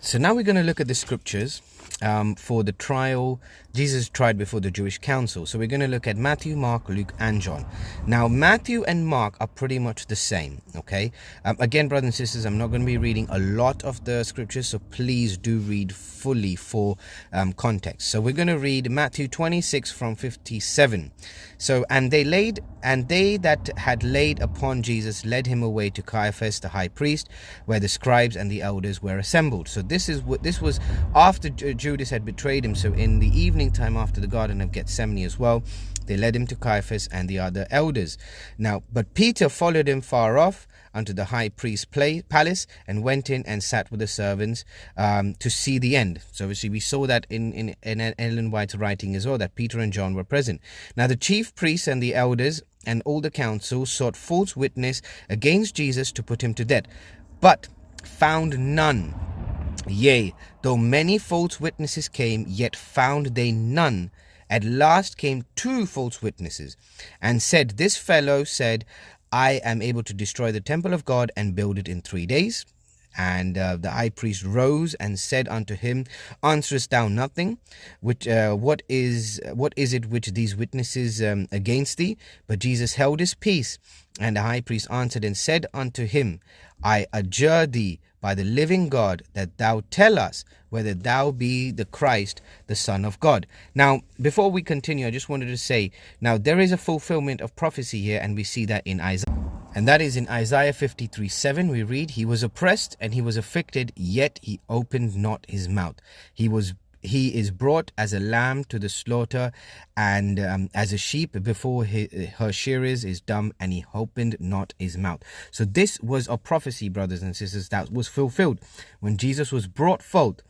So now we're going to look at the scriptures for the trial. Jesus tried before the Jewish council. So we're going to look at Matthew, Mark, Luke, and John. Now, Matthew and Mark are pretty much the same, okay? Again, brothers and sisters, I'm not going to be reading a lot of the scriptures, so please do read fully for context. So we're going to read Matthew 26 from 57. So, and they that had laid upon Jesus led him away to Caiaphas, the high priest, where the scribes and the elders were assembled. So this was after Judas had betrayed him. So in the evening time after the Garden of Gethsemane as well, they led him to Caiaphas and the other elders. Now, but Peter followed him far off unto the high priest's palace and went in and sat with the servants to see the end. So obviously we saw that in Ellen White's writing as well, that Peter and John were present. Now the chief priests and the elders and all the council sought false witness against Jesus to put him to death, but found none. Yea, though many false witnesses came, yet found they none. At last came two false witnesses, and said, This fellow said, I am able to destroy the temple of God and build it in 3 days. And the high priest rose and said unto him, Answerest thou nothing? What is it which these witnesses against thee? But Jesus held his peace. And the high priest answered and said unto him, I adjure thee by the living God that thou tell us whether thou be the Christ, the Son of God. Now, before we continue, I just wanted to say, now there is a fulfillment of prophecy here, and we see that in Isaiah. And that is in Isaiah 53:7. We read, He was oppressed and he was afflicted, yet he opened not his mouth. He is brought as a lamb to the slaughter, and as a sheep before her shearers is dumb, and he opened not his mouth. So this was a prophecy, brothers and sisters, that was fulfilled when Jesus was brought forth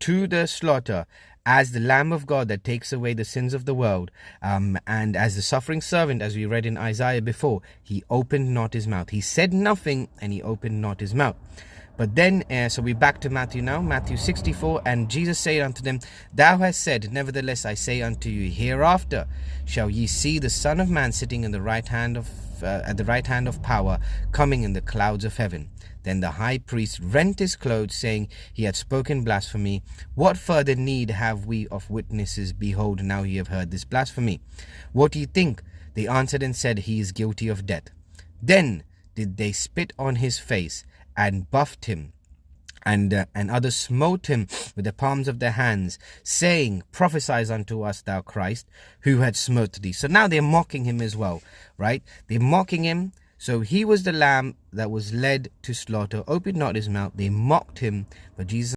to the slaughter as the Lamb of God that takes away the sins of the world, and as the suffering servant, as we read in Isaiah before, he opened not his mouth. He said nothing, and he opened not his mouth. But then, so we're back to Matthew now, Matthew 64, and Jesus said unto them, Thou hast said, nevertheless I say unto you, hereafter shall ye see the Son of Man sitting in the right hand of at the right hand of power, coming in the clouds of heaven. Then the high priest rent his clothes, saying, He had spoken blasphemy. What further need have we of witnesses? Behold, now ye have heard this blasphemy. What ye think? They answered and said, He is guilty of death. Then did they spit on his face, and buffed him, and others smote him with the palms of their hands, saying, Prophesy unto us, thou Christ, who had smote thee. So now they're mocking him as well, right? They're mocking him. So he was the lamb that was led to slaughter, opened not his mouth. They mocked him, but Jesus